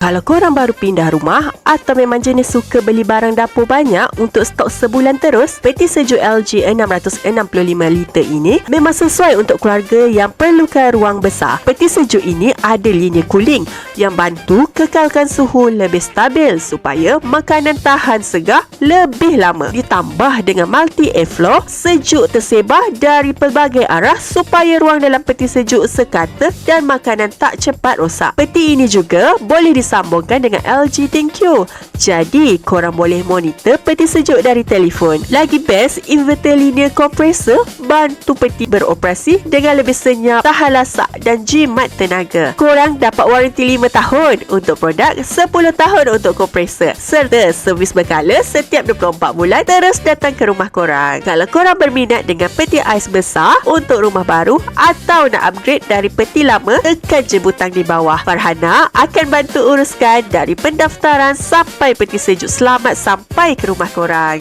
Kalau korang baru pindah rumah atau memang jenis suka beli barang dapur banyak untuk stok sebulan terus, peti sejuk LG 665 liter ini memang sesuai untuk keluarga yang perlukan ruang besar. Peti sejuk ini ada linyar cooling yang bantu kekalkan suhu lebih stabil supaya makanan tahan segar lebih lama. Ditambah dengan multi airflow, sejuk tersebar dari pelbagai arah supaya ruang dalam peti sejuk sekata dan makanan tak cepat rosak. Peti ini juga boleh disambungkan dengan LG ThinQ. Jadi, korang boleh monitor peti sejuk dari telefon. Lagi best, inverter linear compressor bantu peti beroperasi dengan lebih senyap, tahan lasak dan jimat tenaga. Korang dapat waranti 5 tahun untuk produk, 10 tahun untuk kompresor, serta servis berkala setiap 24 bulan terus datang ke rumah korang. Kalau korang berminat dengan peti ais besar untuk rumah baru atau nak upgrade dari peti lama, tekan je butang di bawah. Farhana akan bantu uruskan dari pendaftaran sampai peti sejuk selamat sampai ke rumah korang.